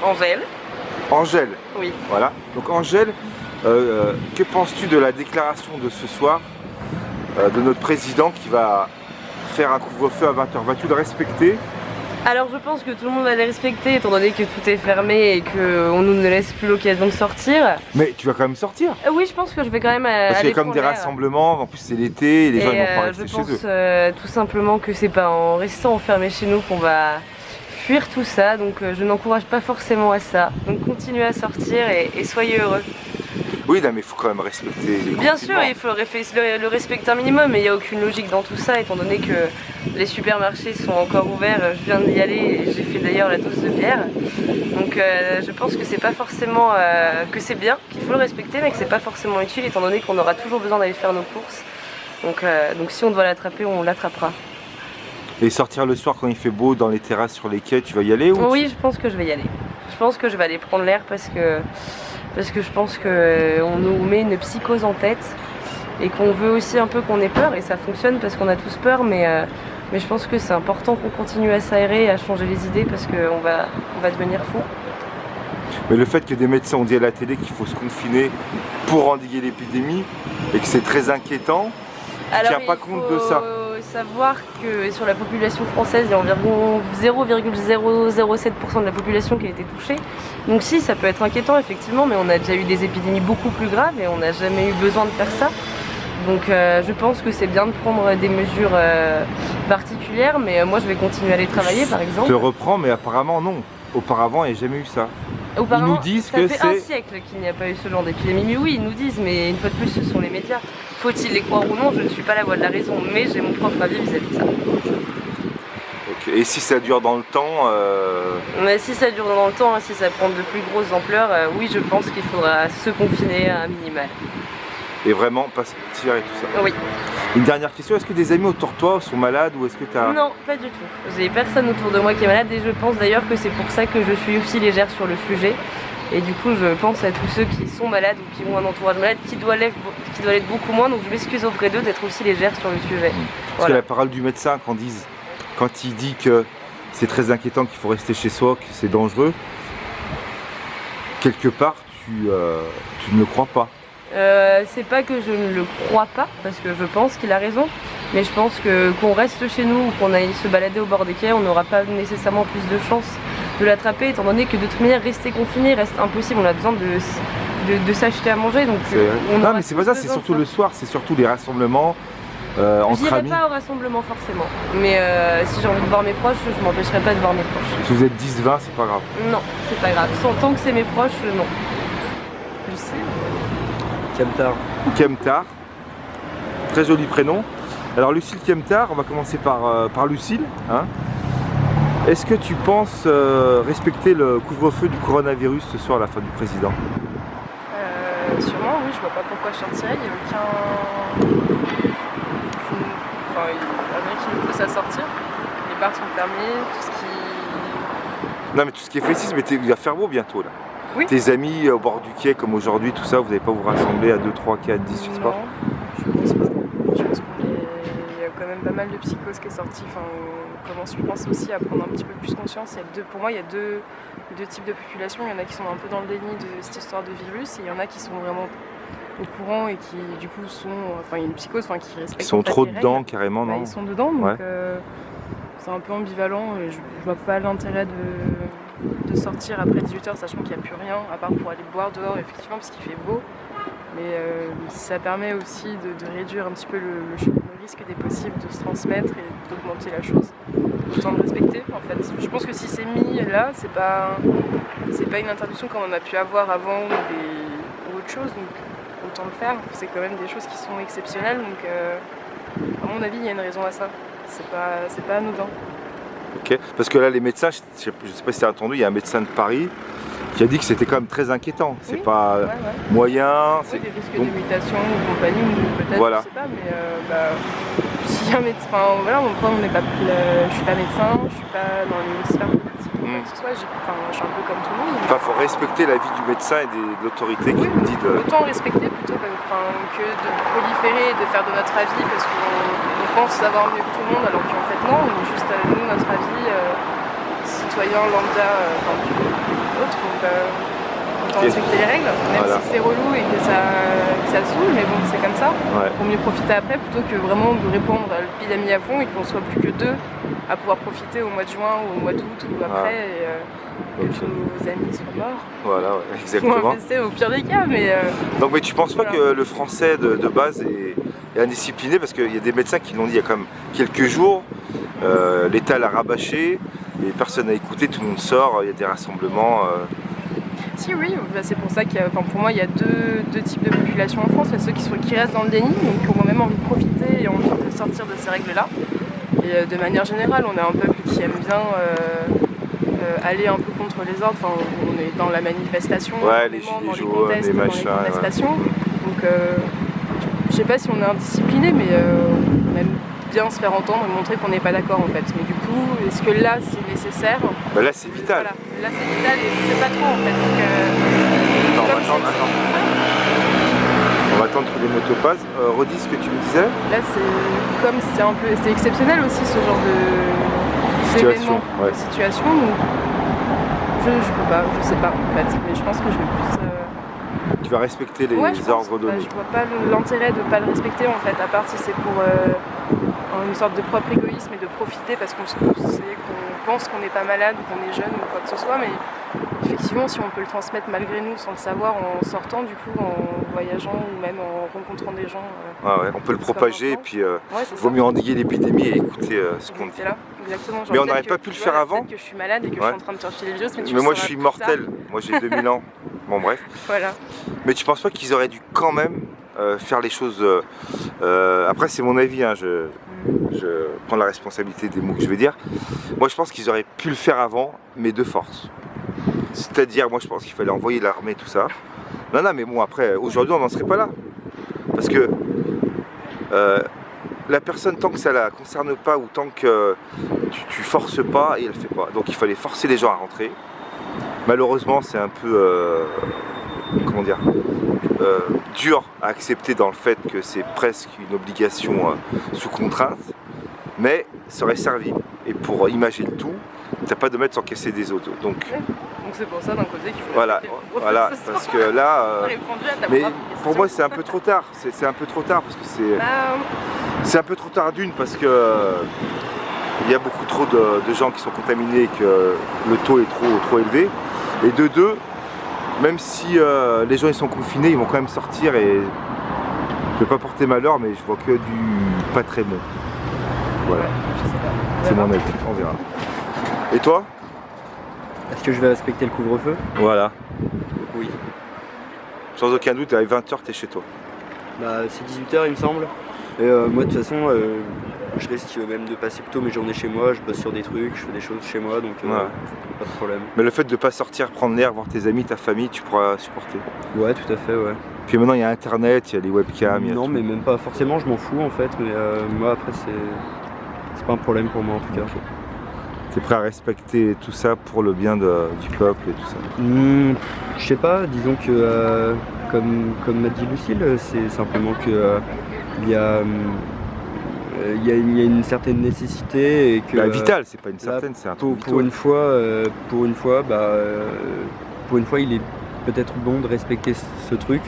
Angèle. Angèle. Oui. Voilà. Donc Angèle, que penses-tu de la déclaration de ce soir de notre président qui va faire un couvre-feu à 20h? Vas-tu le respecter? Alors je pense que tout le monde va les respecter étant donné que tout est fermé et qu'on nous ne laisse plus l'occasion de sortir. Mais tu vas quand même sortir? Oui, je pense que je vais quand même aller parce qu'il y a comme des rassemblements, en plus c'est l'été, et les gens ils vont pas rester chez eux. Je pense tout simplement que c'est pas en restant enfermé chez nous qu'on va fuir tout ça, donc je n'encourage pas forcément à ça. Donc continuez à sortir et soyez heureux. Oui, non, mais il faut quand même respecter les Bien sûr, il faut le respecter un minimum, mais il n'y a aucune logique dans tout ça, étant donné que les supermarchés sont encore ouverts. Je viens d'y aller et j'ai fait d'ailleurs la dose de bière. Donc je pense que c'est pas forcément que c'est bien, qu'il faut le respecter, mais que c'est pas forcément utile, étant donné qu'on aura toujours besoin d'aller faire nos courses. Donc si on doit l'attraper, on l'attrapera. Et sortir le soir quand il fait beau dans les terrasses sur les quais, tu vas y aller ou Oui, je pense que je vais y aller. Je pense que je vais aller prendre l'air parce que je pense qu'on nous met une psychose en tête et qu'on veut aussi un peu qu'on ait peur, et ça fonctionne parce qu'on a tous peur, mais je pense que c'est important qu'on continue à s'aérer et à changer les idées parce qu'on va devenir fou. Mais le fait que des médecins ont dit à la télé qu'il faut se confiner pour endiguer l'épidémie et que c'est très inquiétant, tu ne tiens pas compte de ça? Il faut savoir que sur la population française, il y a environ 0,007% de la population qui a été touchée. Donc si, ça peut être inquiétant effectivement, mais on a déjà eu des épidémies beaucoup plus graves et on n'a jamais eu besoin de faire ça. Donc je pense que c'est bien de prendre des mesures particulières, mais moi je vais continuer à aller travailler par exemple. Je te reprends, mais apparemment non. Auparavant, il n'y a jamais eu ça. Auparavant, ils nous disent ça fait un siècle qu'il n'y a pas eu ce genre d'épidémie. Mais oui, ils nous disent, mais une fois de plus, ce sont les médias. Faut-il les croire ou non, je ne suis pas la voix de la raison, mais j'ai mon propre avis vis-à-vis de ça. Okay. Et si ça dure dans le temps Mais si ça dure dans le temps, si ça prend de plus grosses ampleurs, oui, je pense qu'il faudra se confiner à un minimal. Et vraiment pas sortir et tout ça? Oui. Une dernière question, est-ce que des amis autour de toi sont malades ou est-ce que tu as... Non, pas du tout. J'ai personne autour de moi qui est malade et je pense d'ailleurs que c'est pour ça que je suis aussi légère sur le sujet. Et du coup, je pense à tous ceux qui sont malades ou qui ont un entourage malade qui doit l'être beaucoup moins. Donc je m'excuse auprès d'eux d'être aussi légère sur le sujet. Parce que la parole du médecin, quand il dit que c'est très inquiétant, qu'il faut rester chez soi, que c'est dangereux, quelque part, tu ne le crois pas. C'est pas que je ne le crois pas, parce que je pense qu'il a raison, mais je pense que qu'on reste chez nous ou qu'on aille se balader au bord des quais, on n'aura pas nécessairement plus de chances de l'attraper, étant donné que de toute manière rester confiné reste impossible, on a besoin de s'acheter à manger. Donc non mais c'est pas ça, c'est surtout le soir, c'est surtout les rassemblements entre amis. J'irai pas au rassemblement forcément, mais si j'ai envie de voir mes proches, je m'empêcherai pas de voir mes proches. Si vous êtes 10-20, c'est pas grave? Non, c'est pas grave, tant que c'est mes proches, non. Lucille. Kemtar, très joli prénom. Alors Lucille Kemtar, on va commencer par Lucille. Hein. Est-ce que tu penses respecter le couvre-feu du coronavirus ce soir à la fin du président? Sûrement, oui, je vois pas pourquoi je sortirais, il n'y a aucun... Enfin, il n'y a rien qui me pousse à sortir. Les bars sont fermés, tout ce qui... Non mais tout ce qui est festif, mais il va faire beau bientôt là. Oui. Tes amis au bord du quai comme aujourd'hui, tout ça, vous n'allez pas vous rassembler à 2, 3, 4, 10, je sais pas? Je pense pas. Je pense qu'il y a quand même pas mal de psychose qui est sortie. Enfin, on commence, je pense, aussi à prendre un petit peu plus conscience. Pour moi, il y a deux types de population. Il y en a qui sont un peu dans le déni de cette histoire de virus et il y en a qui sont vraiment au courant et qui du coup sont... Enfin, il y a une psychose qui respecte. Ils sont trop dedans carrément, non? Ils sont dedans, donc c'est un peu ambivalent et je vois pas l'intérêt de sortir après 18h sachant qu'il n'y a plus rien à part pour aller boire dehors effectivement parce qu'il fait beau, mais ça permet aussi de réduire un petit peu le risque des possibles de se transmettre et d'augmenter la chose, autant le respecter en fait. Je pense que si c'est mis là, c'est pas une interdiction comme on a pu avoir avant ou autre chose, donc autant le faire. C'est quand même des choses qui sont exceptionnelles, donc à mon avis il y a une raison à ça, c'est pas anodin. Ok, parce que là les médecins, je sais pas si tu as entendu, il y a un médecin de Paris qui a dit que c'était quand même très inquiétant. C'est pas moyen. Oui, des risques de mutation ou compagnie, ou peut-être, je sais pas, mais si un médecin, voilà, je suis pas médecin, je suis pas dans les sphères politiques ou quoi que ce soit, je suis un peu comme tout le monde. Enfin, faut respecter l'avis du médecin et de l'autorité qui nous dit de... Autant respecter plutôt que de proliférer et de faire de notre avis parce qu'on pense savoir mieux que tout le monde alors qu'en fait non, on est juste nous, notre avis, citoyen lambda, autre. respecter les règles, même Voilà. si c'est relou et que ça saoule, mais bon, c'est comme ça. Ouais. Pour mieux profiter après, plutôt que vraiment de répandre l'épidémie à fond et qu'on soit plus que 2 à pouvoir profiter au mois de juin ou au mois d'août ou après et que Ok. tous nos amis soient morts. Voilà, ouais, Ou exactement. infestés au pire des cas, mais Donc, mais tu penses pas Voilà. que le français de base est indiscipliné? Parce qu'il y a des médecins qui l'ont dit il y a quand même quelques jours, l'État l'a rabâché et personne n'a écouté, tout le monde sort, il y a des rassemblements. si oui, bah, c'est pour ça qu'il y a, pour moi il y a deux types de population en France. Il y a ceux qui restent dans le déni, donc qui ont même envie de profiter et envie de sortir de ces règles-là. Et de manière générale, on est un peuple qui aime bien aller un peu contre les ordres. Enfin, on est dans la manifestation, Ouais, les énormément, gilets dans jaunes, contestes, les dans machins, ouais. contestations. Donc je sais pas si on est indiscipliné, mais on aime bien se faire entendre et montrer qu'on n'est pas d'accord en fait. Mais du coup, est-ce que là c'est nécessaire? Bah là, c'est vital. Voilà, là c'est vital et je sais pas trop en fait. Donc, Non, on va comme attendre, on va attendre que les motos passent. Redis ce que tu me disais. là c'est comme c'est exceptionnel aussi ce genre Situation, d'événement, ouais. de situation. Donc, je peux pas, je sais pas en fait, mais je pense que je vais plus. Tu vas respecter les Ouais, je pense. ordres donnés. Je vois pas l'intérêt de pas le respecter en fait, à part si c'est pour une sorte de propre égoïsme et de profiter parce qu'on pense qu'on n'est pas malade ou qu'on est jeune ou quoi que ce soit, mais effectivement si on peut le transmettre malgré nous sans le savoir en sortant du coup, en voyageant ou même en rencontrant des gens. Ouais, on peut le propager et puis Ouais, c'est vaut ça. mieux endiguer l'épidémie et écouter ce qu'on dit. C'est là, exactement. Genre, Mais on peut-être n'aurait que, pas pu le tu faire vois, avant. Peut-être que je suis malade et que je Ouais. suis en train de chercher les virus, mais tu Mais le moi je sauras suis plus mortel, tard. moi j'ai 2000 ans. Bon bref. Voilà. Mais tu penses pas qu'ils auraient dû quand même faire les choses... après c'est mon avis, hein, je prends la responsabilité des mots que je vais dire. Moi je pense qu'ils auraient pu le faire avant, mais de force. C'est-à-dire, moi je pense qu'il fallait envoyer l'armée, tout ça. Non, mais bon après, aujourd'hui on n'en serait pas là. Parce que la personne, tant que ça la concerne pas ou tant que tu forces pas, et elle fait pas. Donc il fallait forcer les gens à rentrer. Malheureusement c'est un peu... comment dire, dur à accepter dans le fait que c'est presque une obligation sous contrainte, mais ça aurait servi. Et pour imager le tout, t'as pas de mettre sans casser des autres. Donc Donc c'est pour ça d'un côté qu'il faut voilà, respecter le voilà, professeur. parce que là, Répondu à ta mais propre pour question. moi c'est un peu trop tard. C'est un peu trop tard parce que Bah, c'est un peu trop tard d'une parce que il y a beaucoup trop de gens qui sont contaminés et que le taux est trop élevé. Et de deux, même si les gens ils sont confinés, ils vont quand même sortir et je vais pas porter malheur, mais je vois que du pas très bon. Voilà, ouais, je sais pas. On c'est verra. mon avis, on verra. Et toi? Est-ce que je vais respecter le couvre-feu? Voilà, Oui. sans aucun doute, à 20h t'es chez toi. Bah, c'est 18h il me semble. Et moi de toute façon, je risque même de passer plutôt mes journées chez moi, je bosse sur des trucs, je fais des choses chez moi, donc Ouais. pas de problème. Mais le fait de pas sortir, prendre l'air, voir tes amis, ta famille, tu pourras supporter. Ouais, tout à fait, ouais. Puis maintenant il y a internet, il y a les webcams, il y a Non, tout. mais même pas forcément, je m'en fous en fait, mais moi après c'est pas un problème pour moi en tout cas. Ok. T'es prêt à respecter tout ça pour le bien du peuple et tout ça. Je sais pas, disons que comme m'a dit Lucille, c'est simplement que il y a une certaine nécessité et que Bah, vital, c'est pas une là, certaine, c'est un truc pour une fois, il est peut-être bon de respecter ce truc.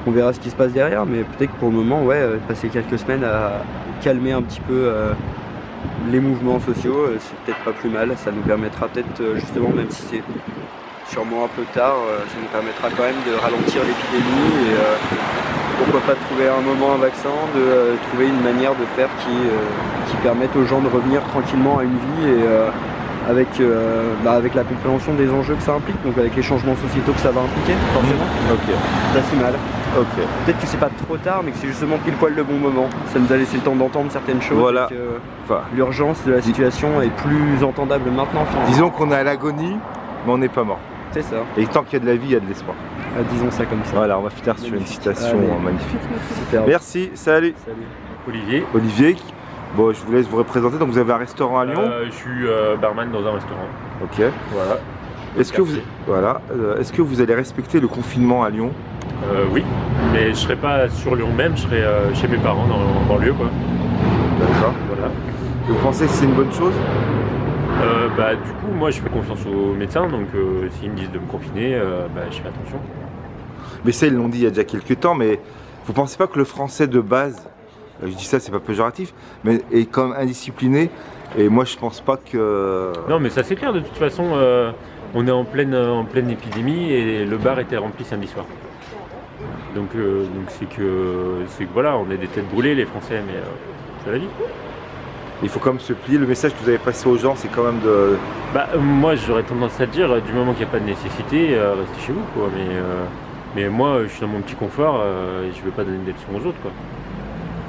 On verra ce qui se passe derrière, mais peut-être que pour le moment, passer quelques semaines à calmer un petit peu les mouvements sociaux, c'est peut-être pas plus mal. Ça nous permettra peut-être, justement, même si c'est sûrement un peu tard, ça nous permettra quand même de ralentir l'épidémie et pourquoi pas de trouver un moment un vaccin, de trouver une manière de faire qui permette aux gens de revenir tranquillement à une vie et avec la compréhension des enjeux que ça implique, donc avec les changements sociétaux que ça va impliquer, forcément. Ok, Pas si mal. ok. Peut-être que c'est pas trop tard, mais que c'est justement pile poil le bon moment. Ça nous a laissé le temps d'entendre certaines choses. Voilà. Et que Enfin, l'urgence de la situation est plus entendable maintenant, finalement. disons qu'on est à l'agonie, mais on n'est pas mort. C'est ça. Et tant qu'il y a de la vie, il y a de l'espoir. Disons ça comme ça. Voilà, on va finir sur une Magnifique. citation Allez. magnifique. Super. Merci, salut. Salut. Olivier. Olivier, bon, je vous laisse vous représenter. Donc vous avez un restaurant à Lyon. Je suis barman dans un restaurant. Ok. Voilà. Est-ce que vous, voilà, est-ce que vous allez respecter le confinement à Lyon? Oui, mais je serai pas sur Lyon même, je serai chez mes parents dans banlieue quoi. D'accord. Voilà. Vous pensez que c'est une bonne chose? Du coup, moi je fais confiance aux médecins, donc s'ils me disent de me confiner, je fais attention. Mais ça, ils l'ont dit il y a déjà quelques temps, mais vous pensez pas que le français de base, je dis ça, c'est pas péjoratif, mais est quand même indiscipliné, et moi je pense pas que... Non, mais ça c'est clair, de toute façon, on est en pleine épidémie et le bar était rempli samedi soir. Donc c'est que voilà, on est des têtes brûlées les Français, mais c'est la vie. Il faut quand même se plier. Le message que vous avez passé aux gens, c'est quand même de... Moi j'aurais tendance à dire, du moment qu'il n'y a pas de nécessité, restez chez vous, quoi. Mais moi je suis dans mon petit confort et je ne veux pas donner des leçons aux autres, quoi.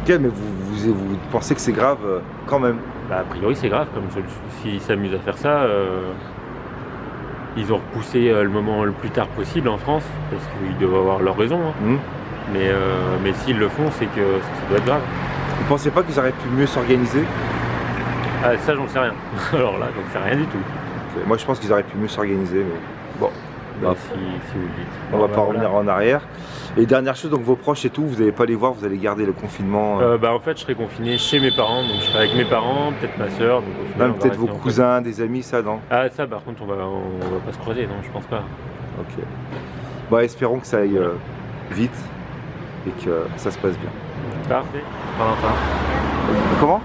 Ok, mais vous pensez que c'est grave quand même? A priori c'est grave, comme s'ils s'amusent à faire ça, ils ont repoussé le moment le plus tard possible en France, parce qu'ils doivent avoir leur raison. Hein. Mais s'ils le font, c'est que ça doit être grave. Vous pensez pas qu'ils auraient pu mieux s'organiser? Ça j'en sais rien. Alors là, j'en sais rien du tout. Okay. Moi je pense qu'ils auraient pu mieux s'organiser, mais bon. Si vous le dites. On va pas revenir en arrière. Et dernière chose, donc vos proches et tout, vous n'allez pas les voir, vous allez garder le confinement En fait, je serai confiné chez mes parents, donc je serai avec mes parents, peut-être ma soeur. Même peut-être vos cousins, des amis, ça, non? Ça par contre, on va pas se croiser, non, je pense pas. Ok. Espérons que ça aille vite et que ça se passe bien. Parfait. Valentin. Comment?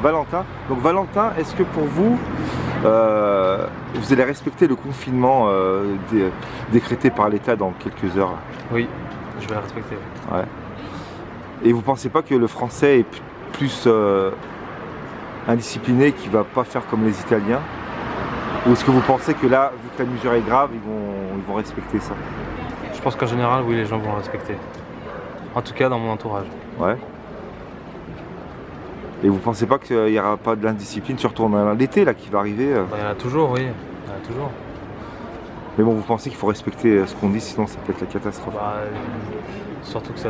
Valentin. Donc Valentin, est-ce que pour vous, vous allez respecter le confinement décrété par l'État dans quelques heures? Oui, je vais la respecter. Ouais. Et vous pensez pas que le Français est plus indiscipliné, qu'il va pas faire comme les Italiens? Ou est-ce que vous pensez que là, vu que la mesure est grave, ils vont respecter ça? Je pense qu'en général, oui, les gens vont le respecter. En tout cas, dans mon entourage. Ouais. Et vous pensez pas qu'il n'y aura pas de l'indiscipline, surtout en l'été là qui va arriver? Il y en a toujours, oui. Il y en a toujours. Mais bon, vous pensez qu'il faut respecter ce qu'on dit, sinon ça peut être la catastrophe? Surtout que ça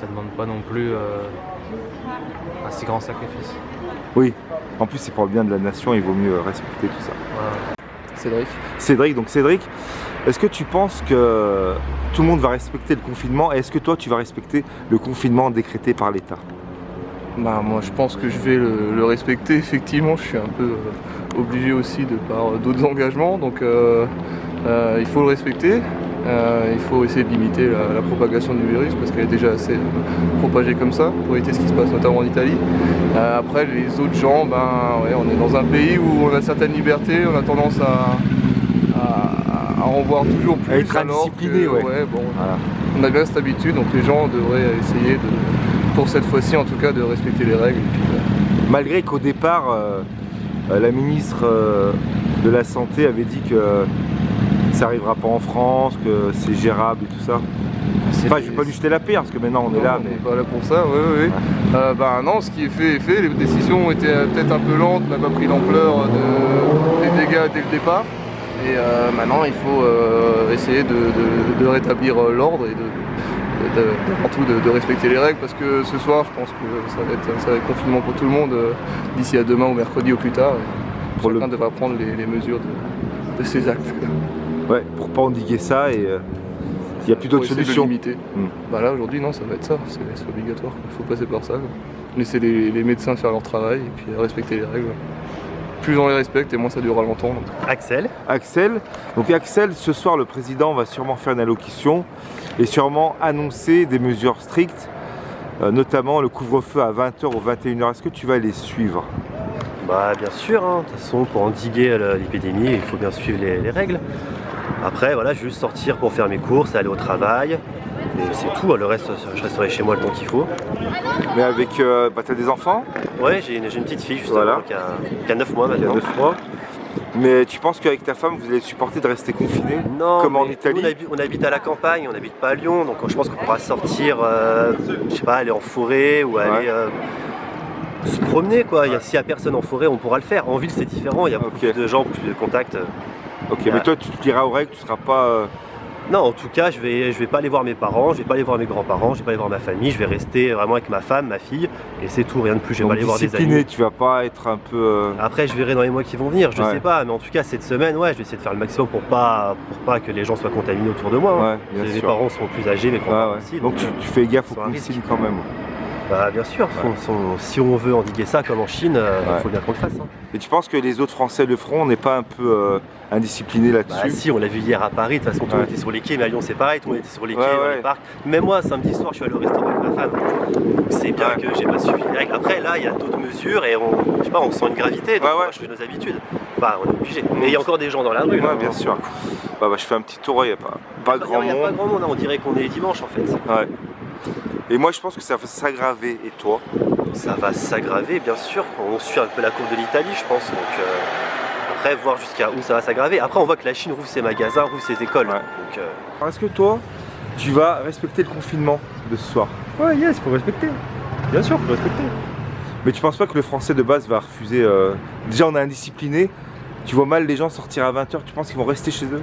demande pas non plus un si grand sacrifice. Oui, en plus c'est pour le bien de la nation, il vaut mieux respecter tout ça. Voilà. Cédric, est-ce que tu penses que tout le monde va respecter le confinement et est-ce que toi tu vas respecter le confinement décrété par l'État? Moi je pense que je vais le respecter, effectivement je suis un peu obligé aussi de par d'autres engagements, donc il faut le respecter, il faut essayer de limiter la propagation du virus parce qu'elle est déjà assez propagée comme ça, pour éviter ce qui se passe notamment en Italie. Après les autres gens, on est dans un pays où on a certaines libertés, on a tendance à en voir toujours plus, à être indiscipliné, voilà. On a bien cette habitude, donc les gens devraient essayer pour cette fois-ci en tout cas, de respecter les règles. Et puis, malgré qu'au départ, la ministre de la Santé avait dit que ça n'arrivera pas en France, que c'est gérable et tout ça. Enfin, je vais pas lui jeter la pierre parce que maintenant on est là. On n'est pas là pour ça, oui. Non, ce qui est fait est fait. Les décisions ont été peut-être un peu lentes, n'a pas pris l'ampleur des dégâts dès le départ. Et maintenant, il faut essayer de rétablir l'ordre et avant tout de respecter les règles, parce que ce soir, je pense que ça va être confinement pour tout le monde d'ici à demain ou mercredi au plus tard. Chacun devra prendre les mesures de ses actes. Ouais, pour pas endiguer ça et il n'y a plus d'autres solutions. Là, aujourd'hui, non, ça va être ça, c'est obligatoire. Il faut passer par ça. Laisser les médecins faire leur travail et puis respecter les règles. Plus on les respecte et moins ça durera longtemps. Donc. Axel, ce soir le président va sûrement faire une allocution et sûrement annoncer des mesures strictes, notamment le couvre-feu à 20h ou 21h. Est-ce que tu vas les suivre? Bien sûr, de toute façon pour endiguer l'épidémie il faut bien suivre les règles. Après voilà, juste sortir pour faire mes courses, aller au travail. Et c'est tout, le reste je resterai chez moi le temps qu'il faut. Mais avec, t'as des enfants? Ouais, j'ai une petite fille justement qui a 9 mois maintenant. Mais tu penses qu'avec ta femme vous allez supporter de rester confiné? Non, comme en Italie? On habite à la campagne, on n'habite pas à Lyon, donc je pense qu'on pourra sortir, je sais pas, aller en forêt ou aller se promener quoi. S'il n'y a personne en forêt on pourra le faire. En ville c'est différent, il y a beaucoup plus de gens, plus de contacts. Mais toi tu te liras aux règles, tu seras pas... Non, en tout cas, je vais pas aller voir mes parents, je vais pas aller voir mes grands-parents, je vais pas aller voir ma famille, je vais rester vraiment avec ma femme, ma fille, et c'est tout, rien de plus. Je vais pas aller voir des amis. Tu vas pas être un peu... Après, je verrai dans les mois qui vont venir, je sais pas, mais en tout cas, cette semaine, je vais essayer de faire le maximum pour pas que les gens soient contaminés autour de moi. Bien sûr. Mes parents sont plus âgés, mes grands-parents aussi. Donc tu fais gaffe aux consignes quand même. Bah bien sûr, si on veut endiguer ça comme en Chine, il faut bien qu'on le fasse. Hein. Et tu penses que les autres Français le feront? On n'est pas un peu indisciplinés là-dessus? Bah si, on l'a vu hier à Paris, de toute façon tout le monde était sur les quais, mais à Lyon c'est pareil, tout le monde était sur les quais, dans les parcs. Même moi, samedi soir, je suis allé au restaurant avec ma femme. Donc c'est bien que j'ai pas suivi les règles. Après là, il y a d'autres mesures et on sent une gravité, donc on change nos habitudes. Bah on est obligé. Mais il y a encore des gens dans la rue. Ouais, bien sûr. Bah, je fais un petit tour, il n'y a pas grand monde. Il n'y a pas grand monde, on dirait qu'on est dimanche en fait. Ouais. Et moi je pense que ça va s'aggraver, et toi? Ça va s'aggraver bien sûr, on suit un peu la courbe de l'Italie je pense, donc après voir jusqu'à où ça va s'aggraver. Après on voit que la Chine rouvre ses magasins, rouvre ses écoles. Ouais. Donc, Alors, est-ce que toi, tu vas respecter le confinement de ce soir? Ouais, yes, faut respecter. Bien sûr, faut respecter. Mais tu penses pas que le français de base va refuser Déjà on est indiscipliné, tu vois mal les gens sortir à 20 h, tu penses qu'ils vont rester chez eux?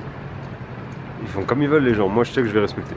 Ils font comme ils veulent les gens, moi je sais que je vais respecter.